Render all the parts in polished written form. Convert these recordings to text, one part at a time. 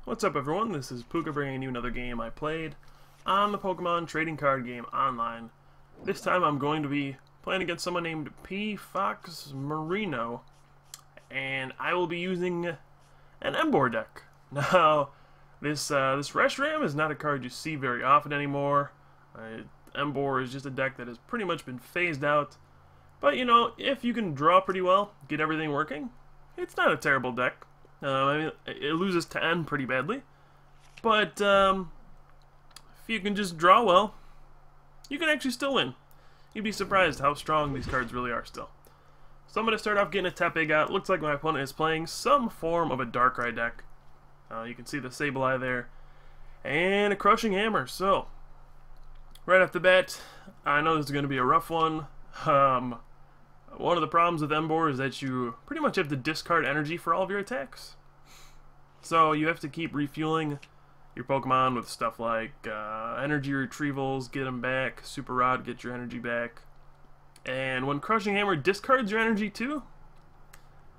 What's up everyone, this is Pooka bringing you another game I played on the Pokemon trading card game online. This time I'm going to be playing against someone named pfoxmerino, and I will be using an Emboar deck. Now, this Reshiram is not a card you see very often anymore. Emboar is just a deck that has pretty much been phased out. But you know, if you can draw pretty well, get everything working, it's not a terrible deck. I mean, it loses to N pretty badly, but if you can just draw well, you can actually still win. You'd be surprised how strong these cards really are still. So I'm going to start off getting a Tepe. Looks like my opponent is playing some form of a Darkrai deck. You can see the Sableye there, and a Crushing Hammer. So, right off the bat, I know this is going to be a rough one. One of the problems with Emboar is that you pretty much have to discard energy for all of your attacks. So you have to keep refueling your Pokemon with stuff like energy retrievals, get them back, Super Rod, get your energy back. And when Crushing Hammer discards your energy too,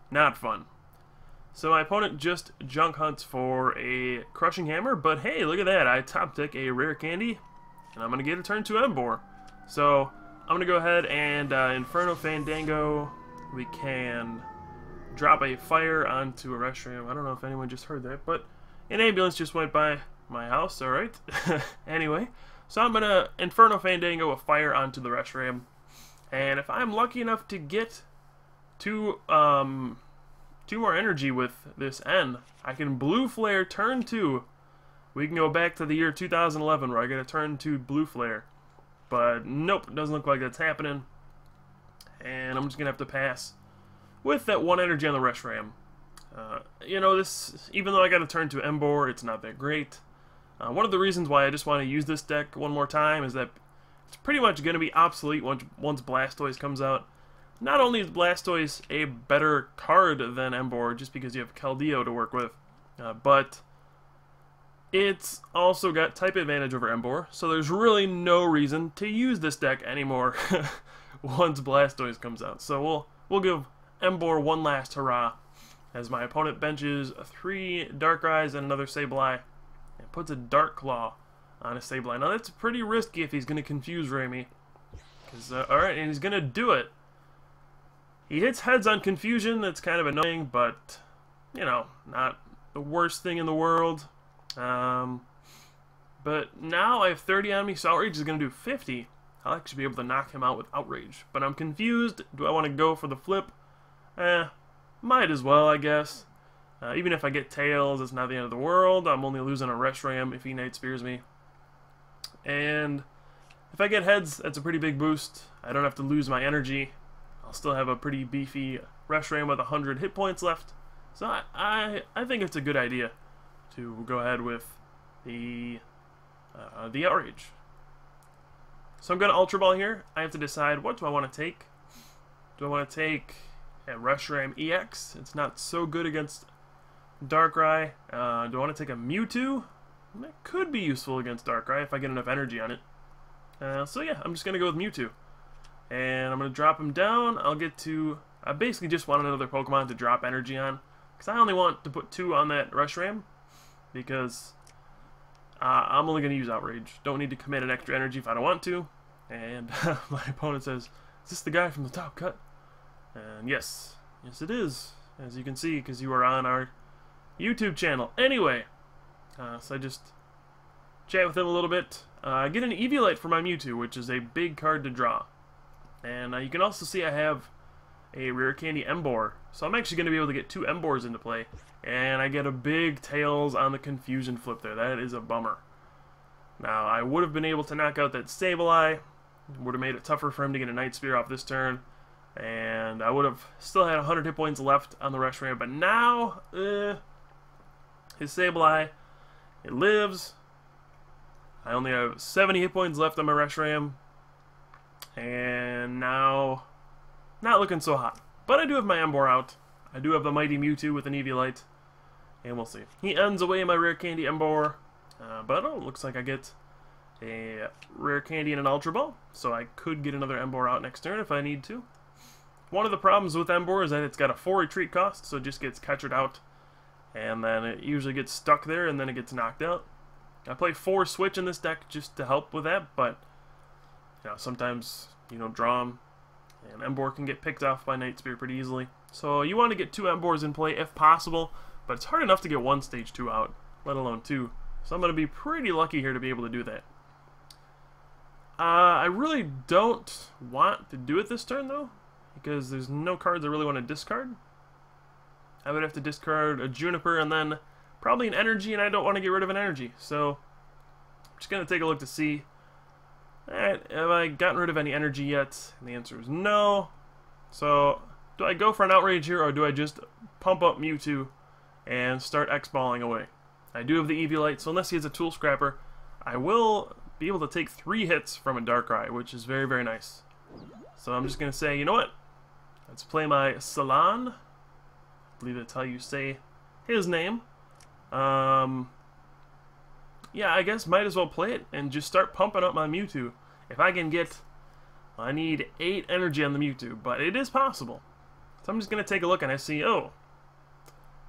not fun. So my opponent just junk hunts for a Crushing Hammer, but hey, look at that, I top deck a Rare Candy, and I'm going to get a turn to Emboar. So I'm going to go ahead and Inferno Fandango. We can drop a fire onto a Reshiram. I don't know if anyone just heard that, but an ambulance just went by my house, alright. Anyway, so I'm going to Inferno Fandango a fire onto the Reshiram. And if I'm lucky enough to get two more energy with this N, I can Blue Flare turn 2. We can go back to the year 2011 where I get a turn 2 Blue Flare. But nope, doesn't look like that's happening. And I'm just going to have to pass with that 1 energy on the Reshiram. You know, this, even though I got to turn to Emboar, it's not that great. One of the reasons why I just want to use this deck one more time is that it's pretty much going to be obsolete once Blastoise comes out. Not only is Blastoise a better card than Emboar, just because you have Keldeo to work with, but it's also got type advantage over Emboar, so there's really no reason to use this deck anymore once Blastoise comes out. So we'll give Emboar one last hurrah as my opponent benches 3 Darkrai's and another Sableye and puts a Dark Claw on a Sableye. Now that's pretty risky if he's going to confuse Raimi. Alright, and he's going to do it. He hits heads on confusion, that's kind of annoying, but, you know, not the worst thing in the world. But now I have 30 on me, so Outrage is going to do 50. I'll actually be able to knock him out with Outrage. But I'm confused. Do I want to go for the flip? Might as well, I guess. Even if I get Tails, it's not the end of the world. I'm only losing a Reshiram if he Night Spears me. And if I get heads, that's a pretty big boost. I don't have to lose my energy. I'll still have a pretty beefy Reshiram with 100 hit points left. So I think it's a good idea to go ahead with the Outrage. So I'm going to Ultra Ball here. I have to decide, what do I want to take? Do I want to take a Reshiram EX? It's not so good against Darkrai. Do I want to take a Mewtwo? That could be useful against Darkrai if I get enough energy on it. So yeah, I'm just going to go with Mewtwo. And I'm going to drop him down. I'll get to... I basically just want another Pokemon to drop energy on, because I only want to put 2 on that Reshiram, because I'm only going to use Outrage. Don't need to commit an extra energy if I don't want to. And my opponent says, is this the guy from the top cut? And yes it is, as you can see, because you are on our YouTube channel. Anyway, so I just chat with him a little bit. I get an Eviolite for my Mewtwo, which is a big card to draw. And you can also see I have a Rare Candy Emboar, so I'm actually going to be able to get 2 Emboars into play. And I get a big Tails on the Confusion flip there. That is a bummer. Now, I would have been able to knock out that Sableye. Would have made it tougher for him to get a Night Spear off this turn. And I would have still had 100 hit points left on the Reshiram. But now, his Sableye, it lives. I only have 70 hit points left on my Reshiram. And now, not looking so hot. But I do have my Emboar out. I do have the mighty Mewtwo with an Eviolite. And we'll see. He ends away my Rare Candy Emboar. But oh, looks like I get a Rare Candy and an Ultra Ball. So I could get another Emboar out next turn if I need to. One of the problems with Emboar is that it's got a 4 retreat cost, so it just gets captured out and then it usually gets stuck there, and then it gets knocked out. I play 4 Switch in this deck just to help with that, but sometimes draw them, and Emboar can get picked off by Night Spear pretty easily. So you want to get 2 Emboars in play if possible, but it's hard enough to get 1 stage 2 out, let alone 2. So I'm going to be pretty lucky here to be able to do that. I really don't want to do it this turn though, because there's no cards I really want to discard. I would have to discard a Juniper and then probably an energy, and I don't want to get rid of an energy. So I'm just going to take a look to see, alright, have I gotten rid of any energy yet? And the answer is no. So do I go for an outrage here, or do I just pump up Mewtwo and start X-balling away? I do have the Eviolite, so unless he has a Tool Scrapper, I will be able to take 3 hits from a Darkrai, which is very, very nice. So I'm just going to say, you know what? Let's play my Salon. I believe that's how you say his name. Yeah, I guess might as well play it and just start pumping up my Mewtwo. If I can get... I need 8 energy on the Mewtwo, but it is possible. So I'm just going to take a look and I see, oh,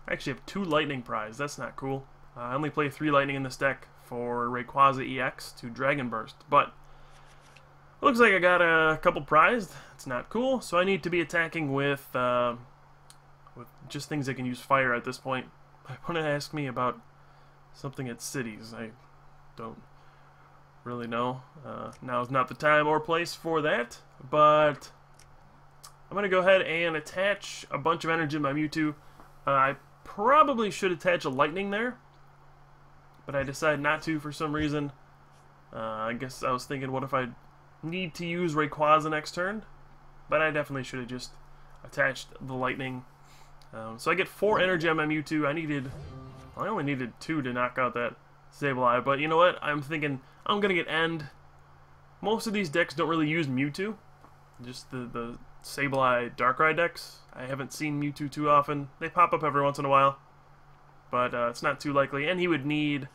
I actually have 2 Lightning Prize. That's not cool. I only play 3 Lightning in this deck for Rayquaza EX to Dragon Burst, but it looks like I got a couple prized. It's not cool, so I need to be attacking with just things that can use fire at this point. I want to ask me about something at cities. I don't really know. Now is not the time or place for that, but I'm going to go ahead and attach a bunch of energy in my Mewtwo. I probably should attach a Lightning there, but I decided not to for some reason. I guess I was thinking, what if I need to use Rayquaza next turn? But I definitely should have just attached the Lightning. So I get 4 energy on my Mewtwo. I only needed 2 to knock out that Sableye, but you know what? I'm thinking I'm going to get End. Most of these decks don't really use Mewtwo. Just the Sableye Darkrai decks. I haven't seen Mewtwo too often. They pop up every once in a while, but it's not too likely, and he would need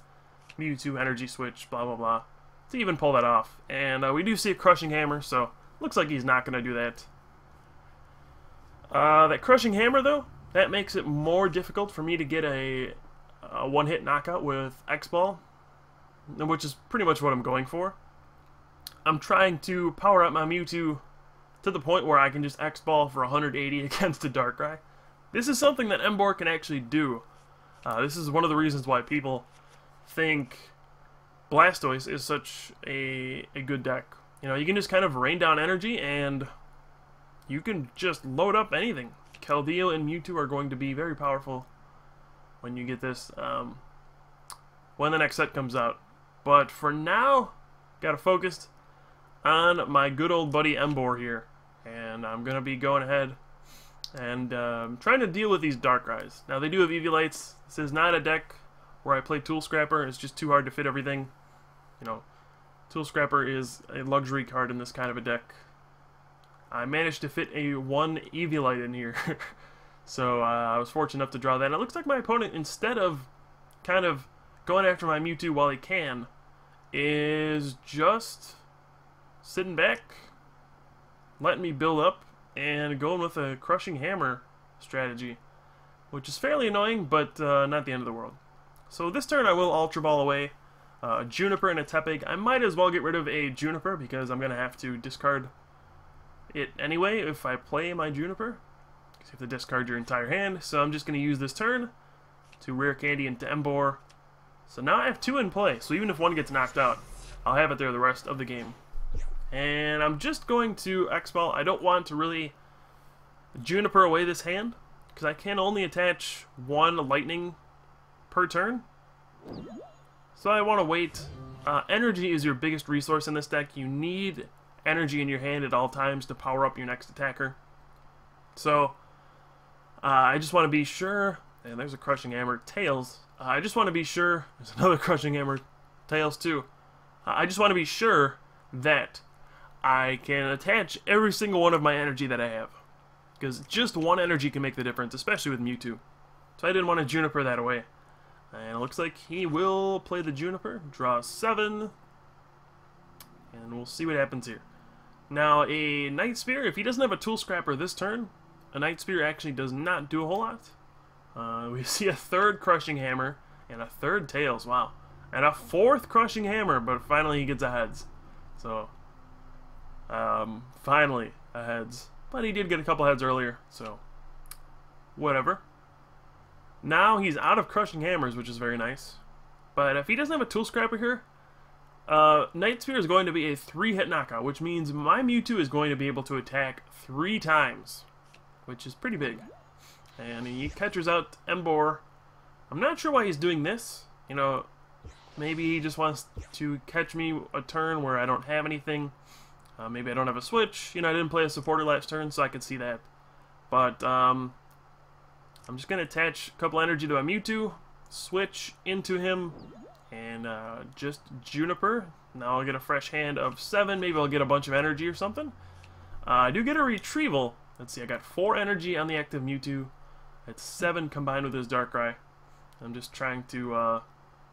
Mewtwo Energy Switch, blah blah blah, to even pull that off. And we do see a Crushing Hammer, so looks like he's not going to do that. That Crushing Hammer, though, that makes it more difficult for me to get a one-hit knockout with X-Ball, which is pretty much what I'm going for. I'm trying to power up my Mewtwo to the point where I can just X-Ball for 180 against a Darkrai. This is something that Emboar can actually do. This is one of the reasons why people think Blastoise is such a good deck. You can just kind of rain down energy and you can just load up anything. Keldeo and Mewtwo are going to be very powerful when you get this, when the next set comes out. But for now, gotta focus on my good old buddy Emboar here. And I'm going to be going ahead and trying to deal with these Darkrai's. Now, they do have Eviolites. This is not a deck where I play Tool Scrapper. It's just too hard to fit everything. Tool Scrapper is a luxury card in this kind of a deck. I managed to fit one Eviolite in here. So I was fortunate enough to draw that. And it looks like my opponent, instead of kind of going after my Mewtwo while he can, is just sitting back, letting me build up, and going with a Crushing Hammer strategy, which is fairly annoying, but not the end of the world. So this turn I will Ultra Ball away a Juniper and a Tepig. I might as well get rid of a Juniper because I'm going to have to discard it anyway if I play my Juniper. Because you have to discard your entire hand, so I'm just going to use this turn to Rare Candy into Emboar. So now I have 2 in play, so even if one gets knocked out, I'll have it there the rest of the game. And I'm just going to X-Ball. I don't want to really Juniper away this hand, because I can only attach 1 Lightning per turn. So I want to wait. Energy is your biggest resource in this deck. You need energy in your hand at all times to power up your next attacker. So I just want to be sure, and there's a Crushing Hammer, Tails. I just want to be sure, there's another Crushing Hammer, Tails too. I just want to be sure that I can attach every single one of my energy that I have. Because just 1 energy can make the difference, especially with Mewtwo. So I didn't want to Juniper that away. And it looks like he will play the Juniper, draw 7, and we'll see what happens here. Now, a Night Spear, if he doesn't have a Tool Scrapper this turn, a Night Spear actually does not do a whole lot. We see a third Crushing Hammer and a third Tails, wow. And a fourth Crushing Hammer, but finally he gets a Heads. So, finally a Heads. But he did get a couple Heads earlier, so whatever. Now he's out of Crushing Hammers, which is very nice. But if he doesn't have a Tool Scrapper here, Night Sphere is going to be a 3-hit knockout, which means my Mewtwo is going to be able to attack 3 times, which is pretty big. And he catches out Emboar. I'm not sure why he's doing this. You know, maybe he just wants to catch me a turn where I don't have anything. Maybe I don't have a switch. You know, I didn't play a supporter last turn, so I could see that. But I'm just going to attach a couple energy to my Mewtwo, switch into him, and just Juniper. Now I'll get a fresh hand of 7. Maybe I'll get a bunch of energy or something. I do get a retrieval. Let's see, I got 4 energy on the active Mewtwo. That's 7 combined with his Darkrai. I'm just trying to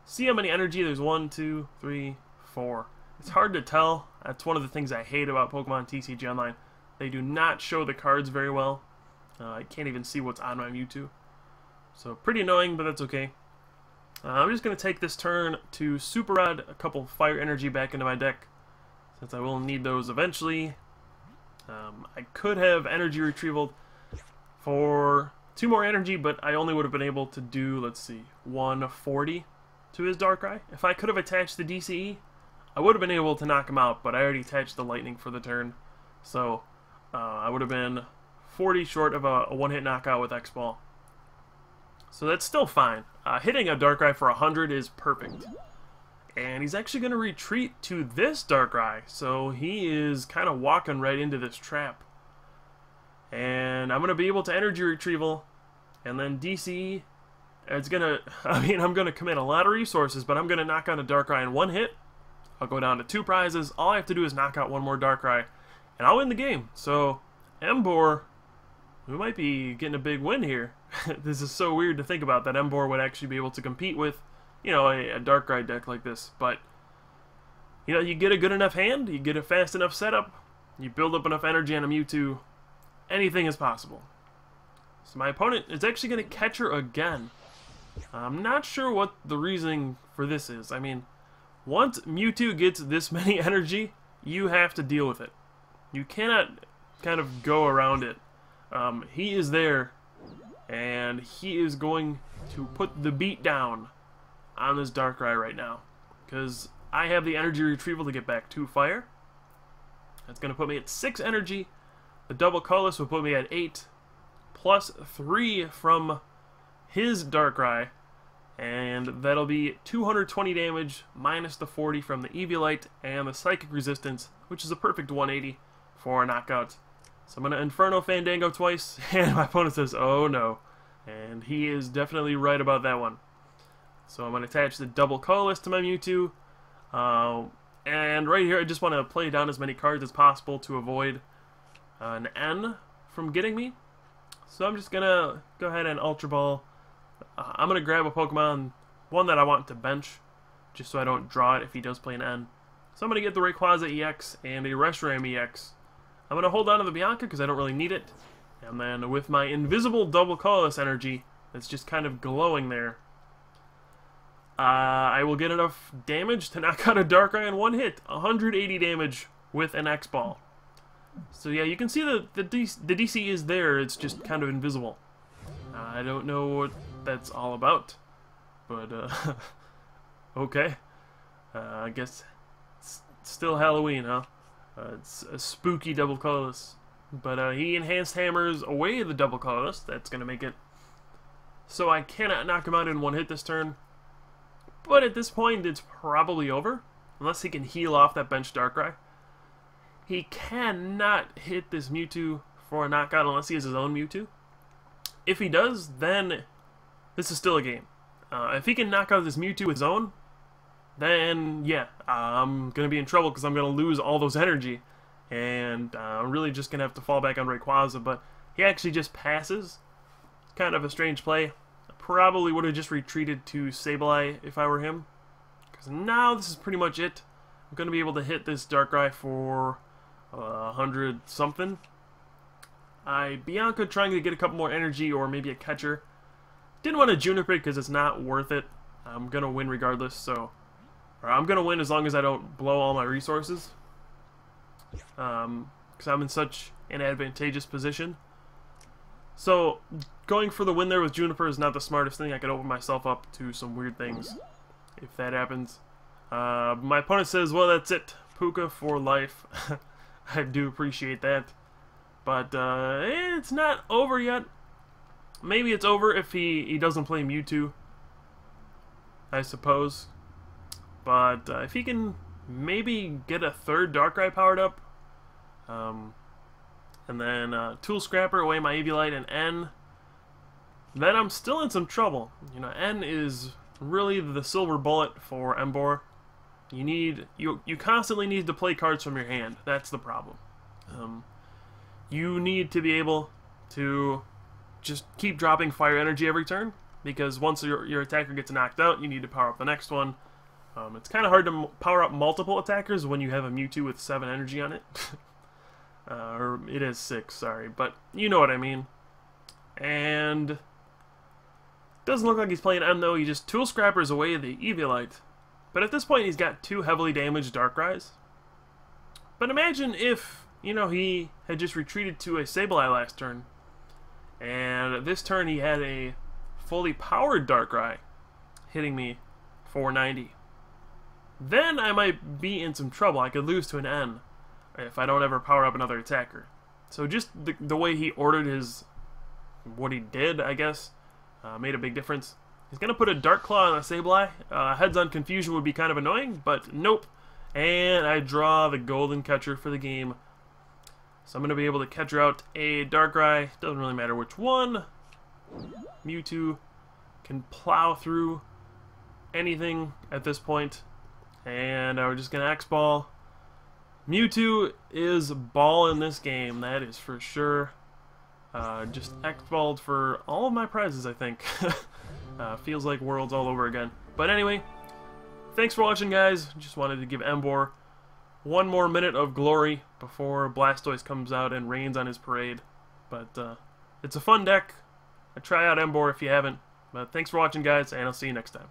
see how many energy. There's 1, 2, 3, 4. It's hard to tell. That's one of the things I hate about Pokemon TCG Online. They do not show the cards very well. I can't even see what's on my Mewtwo. So pretty annoying, but that's okay. I'm just going to take this turn to Super Rod a couple Fire Energy back into my deck, since I will need those eventually. I could have Energy Retrieval for 2 more energy, but I only would have been able to do, let's see, 140 to his Darkrai. If I could have attached the DCE, I would have been able to knock him out, but I already attached the Lightning for the turn. So I would have been 40 short of a 1-hit knockout with X-Ball. So that's still fine. Hitting a Darkrai for 100 is perfect. And he's actually going to retreat to this Darkrai, so he is kind of walking right into this trap. And I'm going to be able to Energy Retrieval, and then DCE. It's going to, I'm going to commit a lot of resources, but I'm going to knock out a Darkrai in 1 hit. I'll go down to 2 prizes. All I have to do is knock out 1 more Darkrai, and I'll win the game. So, Emboar, we might be getting a big win here. This is so weird to think about, that Emboar would actually be able to compete with, you know, a Darkrai deck like this. But, you know, you get a good enough hand, you get a fast enough setup, you build up enough energy on a Mewtwo, anything is possible. So my opponent is actually going to catch her again. I'm not sure what the reasoning for this is. I mean, once Mewtwo gets this many energy, you have to deal with it. You cannot kind of go around it. He is there, and he is going to put the beat down on this Darkrai right now, because I have the Energy Retrieval to get back 2 fire. That's going to put me at 6 energy. The double colorless will put me at 8, plus 3 from his Darkrai, and that'll be 220 damage minus the 40 from the Eviolite and the Psychic Resistance, which is a perfect 180 for a knockout. So I'm going to Inferno Fandango twice, and my opponent says, oh no. And he is definitely right about that one. So I'm going to attach the double colorless to my Mewtwo. And right here, I just want to play down as many cards as possible to avoid an N from getting me. So I'm just going to go ahead and Ultra Ball. I'm going to grab a Pokemon, one that I want to bench, just so I don't draw it if he does play an N. So I'm going to get the Rayquaza EX and a Reshiram EX. I'm going to hold on to the Bianca because I don't really need it. And then with my invisible double colorless energy that's just kind of glowing there, I will get enough damage to knock out a Darkrai in 1 hit. 180 damage with an X-Ball. So yeah, you can see the DC is there, it's just kind of invisible. I don't know what that's all about, but okay. I guess it's still Halloween, huh? It's a spooky double colorless. But he enhanced hammers away the double colorless. That's going to make it so I cannot knock him out in 1 hit this turn. But at this point, it's probably over. Unless he can heal off that bench Darkrai. He cannot hit this Mewtwo for a knockout unless he has his own Mewtwo. If he does, then this is still a game. If he can knock out this Mewtwo with his own, then yeah, I'm going to be in trouble because I'm going to lose all those energy. And I'm really just going to have to fall back on Rayquaza, but he actually just passes. It's kind of a strange play. I probably would have just retreated to Sableye if I were him. Because now this is pretty much it. I'm going to be able to hit this Darkrai for 100 something. Bianca trying to get a couple more energy or maybe a catcher. Didn't want to Juniper because it's not worth it. I'm going to win regardless, so... Or I'm going to win as long as I don't blow all my resources. Because I'm in such an advantageous position. So, going for the win there with Juniper is not the smartest thing. I could open myself up to some weird things if that happens. My opponent says, well, that's it. Pooka for life. I do appreciate that. But it's not over yet. Maybe it's over if he doesn't play Mewtwo, I suppose. But if he can maybe get a third Darkrai powered up, and then Tool Scrapper away my Eviolite and N, then I'm still in some trouble. You know, N is really the silver bullet for Emboar. You constantly need to play cards from your hand. That's the problem. You need to be able to just keep dropping fire energy every turn, because once your attacker gets knocked out, you need to power up the next one. It's kind of hard to power up multiple attackers when you have a Mewtwo with 7 energy on it. Or it is 6, sorry, but you know what I mean. And doesn't look like he's playing M though. He just Tool Scrappers away the Eviolite. But at this point, he's got 2 heavily damaged Darkrai's. But imagine if, you know, he had just retreated to a Sableye last turn, and this turn he had a fully powered Darkrai hitting me 490. Then I might be in some trouble. I could lose to an N if I don't ever power up another attacker. So just the way he ordered what he did, I guess, made a big difference. He's going to put a Dark Claw on a Sableye. Heads on Confusion would be kind of annoying, but nope. And I draw the Golden Catcher for the game. So I'm going to be able to catcher out a Darkrai. Doesn't really matter which one. Mewtwo can plow through anything at this point. And we're just going to X-Ball. Mewtwo is ball in this game, that is for sure. Just X-Balled for all of my prizes, I think. Feels like Worlds all over again. But anyway, thanks for watching, guys. Just wanted to give Emboar one more minute of glory before Blastoise comes out and rains on his parade. But it's a fun deck. Try out Emboar if you haven't. But thanks for watching, guys, and I'll see you next time.